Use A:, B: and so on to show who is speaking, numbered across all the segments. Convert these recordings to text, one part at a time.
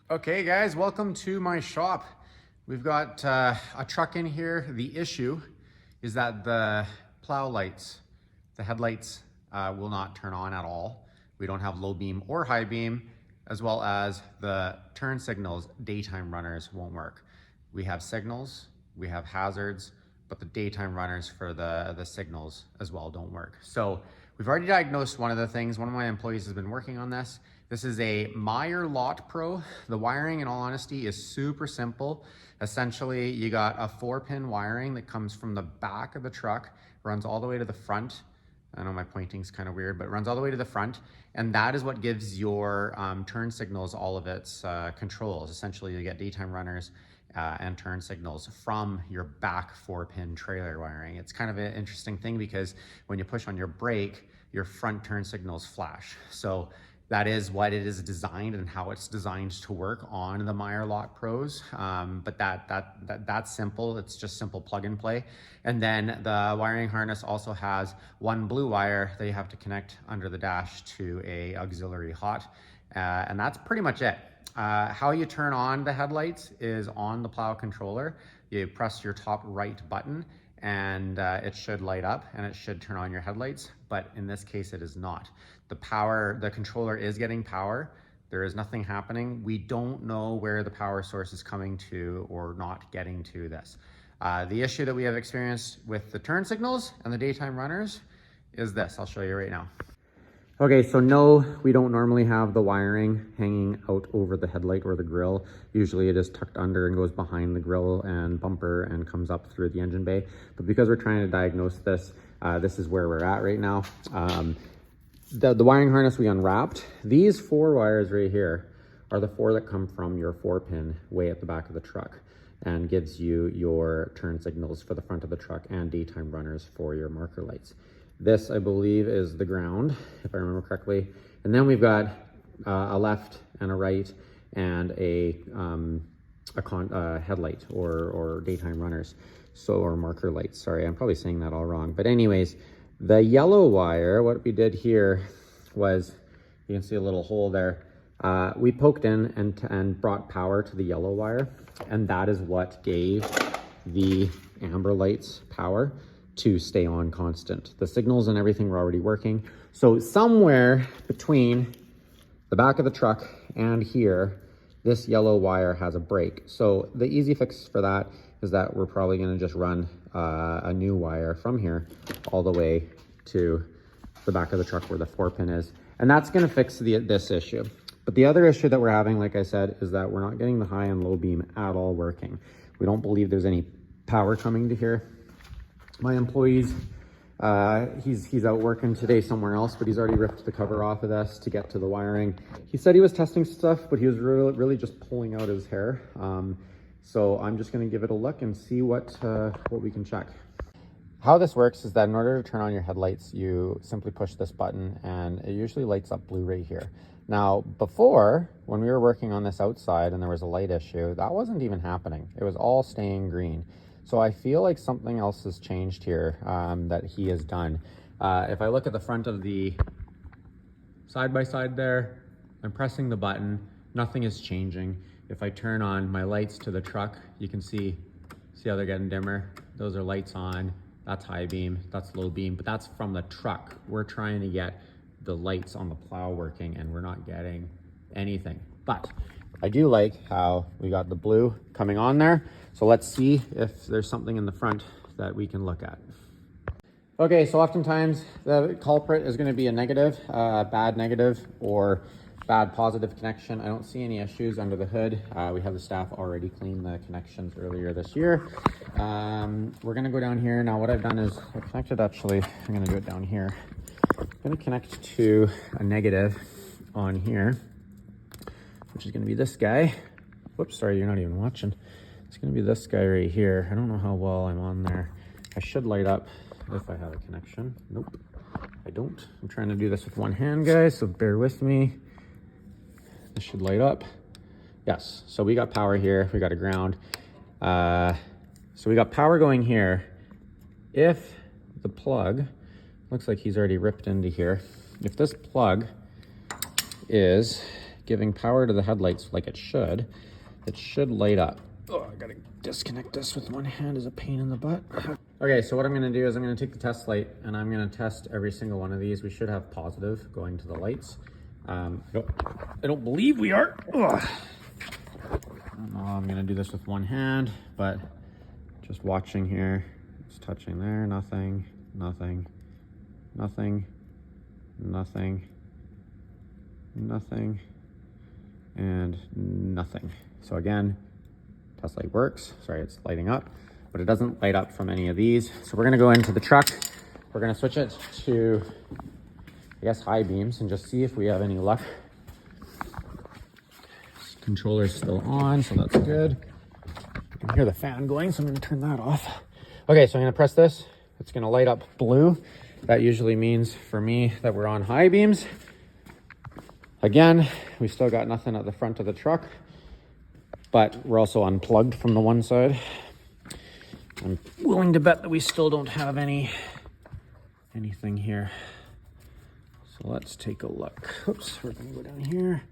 A: Okay guys, welcome to my shop. We've got a truck in here. The issue is that the plow lights, the headlights will not turn on at all. We don't have low beam or high beam, as well as the turn signals, daytime runners won't work. We have signals, we have hazards, but the daytime runners for the signals as well don't work. So we've already diagnosed one of the things. One of my employees has been working on this. This is a Meyer Lot Pro. The wiring, in all honesty, is super simple. Essentially, you got a 4-pin wiring that comes from the back of the truck, runs all the way to the front. I know my pointing's kind of weird, but it runs all the way to the front. And that is what gives your turn signals all of its controls. Essentially, you get daytime runners and turn signals from your back 4-pin trailer wiring. It's kind of an interesting thing because when you push on your brake, your front turn signals flash. So that is what it is designed and how it's designed to work on the Meyer Lot Pros. But that's simple. It's just simple plug and play. And then the wiring harness also has one blue wire that you have to connect under the dash to a auxiliary hot. And that's pretty much it. How you turn on the headlights is on the plow controller. You press your top right button and it should light up and it should turn on your headlights, but in this case it is not. The controller is getting power. There is nothing happening. We don't know where the power source is coming to or not getting to this. The issue that we have experienced with the turn signals and the daytime runners is this. I'll show you right now. Okay, so no, we don't normally have the wiring hanging out over the headlight or the grille. Usually it is tucked under and goes behind the grille and bumper and comes up through the engine bay. But because we're trying to diagnose this, this is where we're at right now. The wiring harness we unwrapped. These 4 wires right here are the 4 that come from your 4-pin way at the back of the truck and gives you your turn signals for the front of the truck and daytime runners for your marker lights. This, I believe, is the ground, if I remember correctly. And then we've got a left and a right and a headlight or daytime runners, or marker lights. Sorry, I'm probably saying that all wrong. But anyways, the yellow wire, what we did here was, you can see a little hole there. We poked in and brought power to the yellow wire, and that is what gave the amber lights power to stay on constant. The signals and everything were already working. So somewhere between the back of the truck and here, this yellow wire has a break. So the easy fix for that is that we're probably gonna just run a new wire from here all the way to the back of the truck where the 4-pin is. And that's gonna fix this issue. But the other issue that we're having, like I said, is that we're not getting the high and low beam at all working. We don't believe there's any power coming to here. My employees, he's out working today somewhere else, but he's already ripped the cover off of this to get to the wiring. He said he was testing stuff, but he was really just pulling out his hair. So I'm just gonna give it a look and see what we can check. How this works is that in order to turn on your headlights, you simply push this button and it usually lights up blue right here. Now, before, when we were working on this outside and there was a light issue, that wasn't even happening. It was all staying green. So I feel like something else has changed here that he has done. If I look at the front of the side-by-side there, I'm pressing the button, nothing is changing. If I turn on my lights to the truck, you can see how they're getting dimmer. Those are lights on, that's high beam, that's low beam, but that's from the truck. We're trying to get the lights on the plow working and we're not getting anything. But I do like how we got the blue coming on there. So let's see if there's something in the front that we can look at. Okay, so oftentimes the culprit is going to be a negative, bad negative, or bad positive connection. I don't see any issues under the hood. We have the staff already cleaned the connections earlier this year. We're going to go down here. Now what I've done is I connected, actually, I'm going to do it down here. I'm going to connect to a negative on here, which is going to be this guy. Whoops, sorry, you're not even watching. It's going to be this guy right here. I don't know how well I'm on there. I should light up if I have a connection. Nope, I don't. I'm trying to do this with one hand, guys, so bear with me. This should light up. Yes, so we got power here. We got a ground. So we got power going here. If the plug, looks like he's already ripped into here. If this plug is giving power to the headlights like it should light up. Oh, I gotta disconnect this with one hand, is a pain in the butt. Okay, so what I'm gonna do is I'm gonna take the test light and I'm gonna test every single one of these. We should have positive going to the lights. I don't believe we are. Ugh. I don't know how I'm gonna do this with one hand, but just watching here, it's touching there, nothing, nothing, nothing, nothing, nothing, and nothing. So again, test light works. Sorry, it's lighting up, but it doesn't light up from any of these. So we're gonna go into the truck. We're gonna switch it to, I guess, high beams and just see if we have any luck. This controller's still on, so that's good. I can hear the fan going, so I'm gonna turn that off. Okay, so I'm gonna press this. It's gonna light up blue. That usually means for me that we're on high beams. Again, we still got nothing at the front of the truck, but we're also unplugged from the one side. I'm willing to bet that we still don't have anything here. So let's take a look. Oops, we're gonna go down here.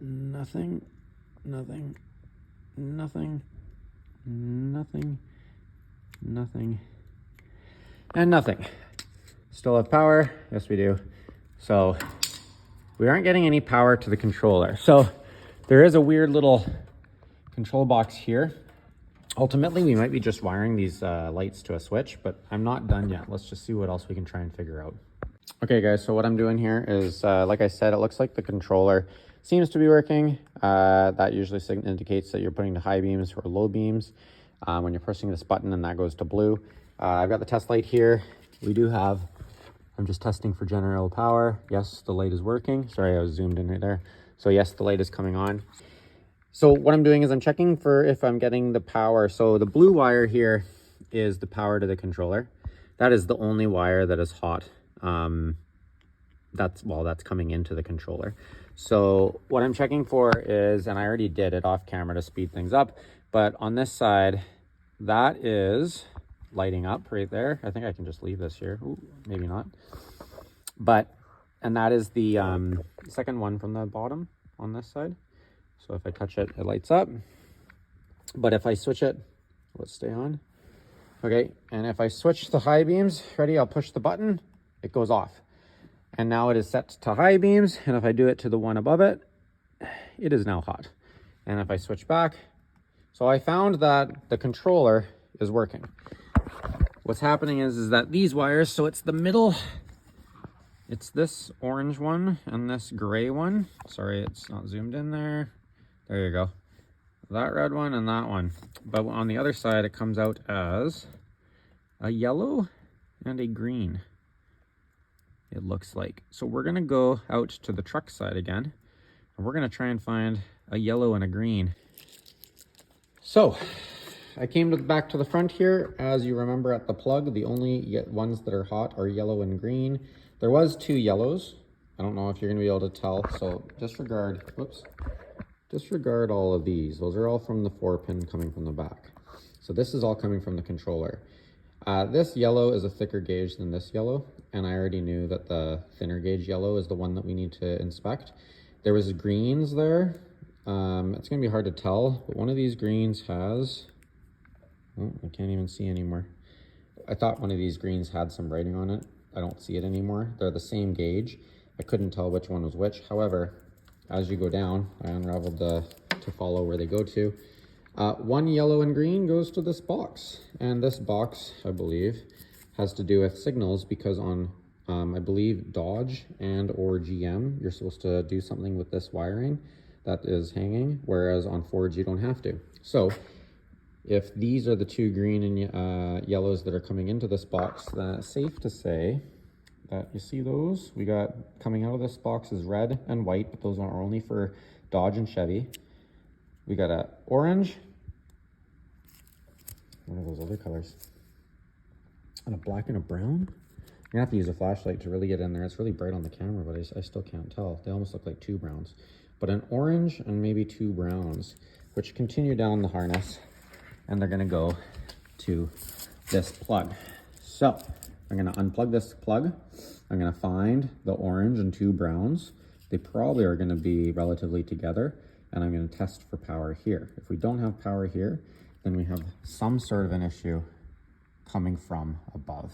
A: Nothing, nothing, nothing, nothing, nothing, and nothing. Still have power? Yes, we do. So we aren't getting any power to the controller. So there is a weird little control box here. Ultimately, we might be just wiring these lights to a switch, but I'm not done yet. Let's just see what else we can try and figure out. Okay, guys, so what I'm doing here is, like I said, it looks like the controller seems to be working. That usually indicates that you're putting to high beams or low beams. When you're pressing this button and that goes to blue. I've got the test light here. We do have, I'm just testing for general power. Yes, the light is working. Sorry, I was zoomed in right there. So yes, the light is coming on. So what I'm doing is I'm checking for if I'm getting the power. So the blue wire here is the power to the controller. That is the only wire that is hot. That's coming into the controller. So what I'm checking for is, and I already did it off camera to speed things up, but on this side, that is lighting up right there. I think I can just leave this here. Ooh, maybe not. And that is the second one from the bottom on this side. So if I touch it, it lights up. But if I switch it, will it stay on? Okay, and if I switch the high beams, ready, I'll push the button, it goes off. And now it is set to high beams, and if I do it to the one above it, it is now hot. And if I switch back, so I found that the controller is working. What's happening is that these wires, so it's the middle, it's this orange one and this gray one. Sorry, it's not zoomed in there. There you go. That red one and that one. But on the other side, it comes out as a yellow and a green, it looks like. So we're gonna go out to the truck side again, and we're gonna try and find a yellow and a green. So I came back to the front here. As you remember at the plug, the only ones that are hot are yellow and green. There was 2 yellows. I don't know if you're gonna be able to tell, so disregard all of these. Those are all from the 4-pin coming from the back. So this is all coming from the controller. This yellow is a thicker gauge than this yellow, and I already knew that the thinner gauge yellow is the one that we need to inspect. There was greens there. It's gonna be hard to tell, but one of these greens has, oh, I can't even see anymore. I thought one of these greens had some writing on it. I don't see it anymore. They're the same gauge. I couldn't tell which one was which. However, as you go down, I unraveled to follow where they go to. One yellow and green goes to this box. And this box, I believe, has to do with signals because on, I believe, Dodge and or GM, you're supposed to do something with this wiring that is hanging, whereas on Fords, you don't have to. So if these are the 2 green and yellows that are coming into this box, then it's safe to say that, you see those? We got coming out of this box is red and white, but those are only for Dodge and Chevy. We got a orange. What are those other colors? And a black and a brown? You're gonna have to use a flashlight to really get in there. It's really bright on the camera, but I still can't tell. They almost look like 2 browns. But an orange and maybe 2 browns, which continue down the harness, and they're gonna go to this plug. So I'm gonna unplug this plug. I'm gonna find the orange and 2 browns, they probably are going to be relatively together, and I'm going to test for power here. If we don't have power here, then we have some sort of an issue coming from above.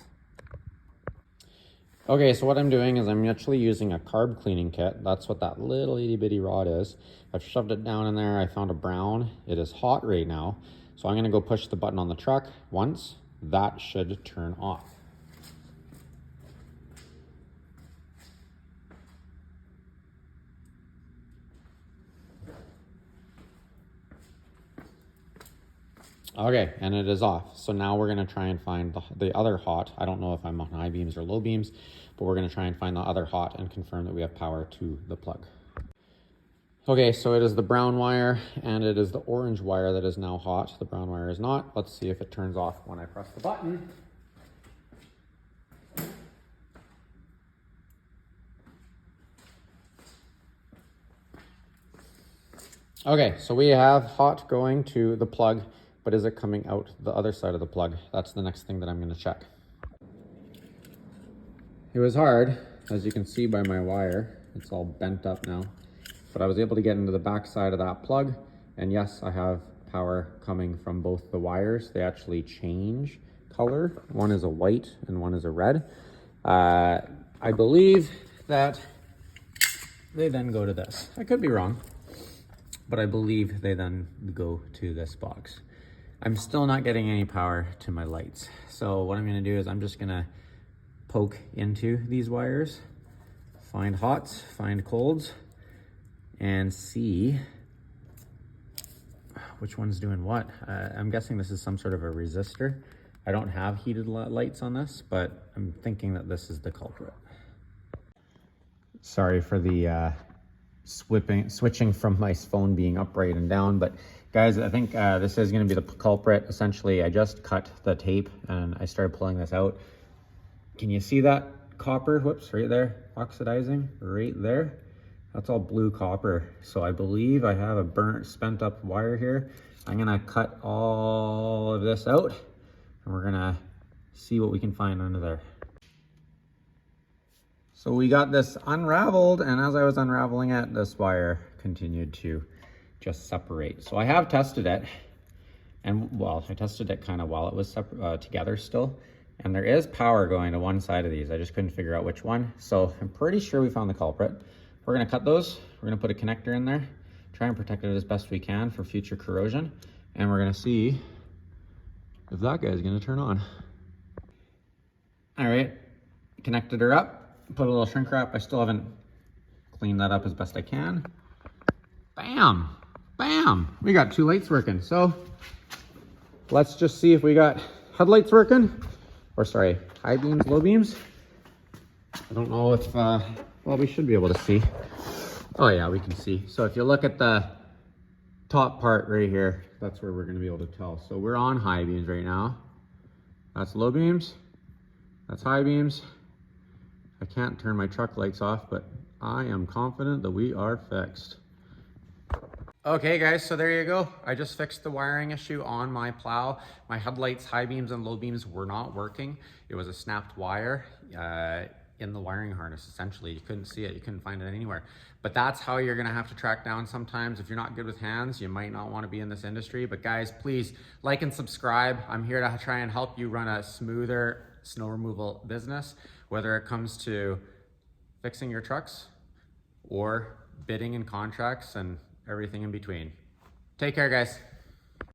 A: Okay, so what I'm doing is I'm actually using a carb cleaning kit. That's what that little itty bitty rod is. I've shoved it down in there. I found a brown. It is hot right now. So I'm gonna go push the button on the truck once. That should turn off. Okay, and it is off. So now we're gonna try and find the other hot. I don't know if I'm on high beams or low beams, but we're gonna try and find the other hot and confirm that we have power to the plug. Okay, so it is the brown wire and it is the orange wire that is now hot. The brown wire is not. Let's see if it turns off when I press the button. Okay, so we have hot going to the plug, but is it coming out the other side of the plug? That's the next thing that I'm gonna check. It was hard, as you can see by my wire. It's all bent up now. But I was able to get into the back side of that plug, and yes, I have power coming from both the wires. They actually change color. One is a white and one is a red. I believe that they then go to this. I could be wrong, but I believe they then go to this box. I'm still not getting any power to my lights. So what I'm gonna do is I'm just gonna poke into these wires, find hots, find colds, and see which one's doing what. I'm guessing this is some sort of a resistor. I don't have heated lights on this, but I'm thinking that this is the culprit. Sorry for the switching from my phone being upright and down, but guys, I think this is gonna be the culprit. Essentially, I just cut the tape and I started pulling this out. Can you see that copper? Whoops, right there, oxidizing right there. That's all blue copper. So I believe I have a spent up wire here. I'm gonna cut all of this out and we're gonna see what we can find under there. So we got this unraveled, and as I was unraveling it, this wire continued to just separate. So I have tested it, and well, I tested it kind of while it was together still. And there is power going to one side of these. I just couldn't figure out which one. So I'm pretty sure we found the culprit. We're gonna cut those. We're gonna put a connector in there, try and protect it as best we can for future corrosion. And we're gonna see if that guy's gonna turn on. All right, connected her up, put a little shrink wrap. I still haven't cleaned that up as best I can. Bam, bam, we got two lights working. So let's just see if we got headlights working, or sorry, high beams, low beams. I don't know if, well, we should be able to see. Oh yeah, we can see. So if you look at the top part right here, that's where we're gonna be able to tell. So we're on high beams right now. That's low beams, that's high beams. I can't turn my truck lights off, but I am confident that we are fixed. Okay guys, so there you go. I just fixed the wiring issue on my PLow. My headlights, high beams and low beams were not working. It was a snapped wire in the wiring harness, essentially. You couldn't see it, you couldn't find it anywhere. But that's how you're gonna have to track down sometimes. If you're not good with hands, you might not wanna be in this industry. But guys, please like and subscribe. I'm here to try and help you run a smoother snow removal business, whether it comes to fixing your trucks or bidding and contracts and everything in between. Take care, guys.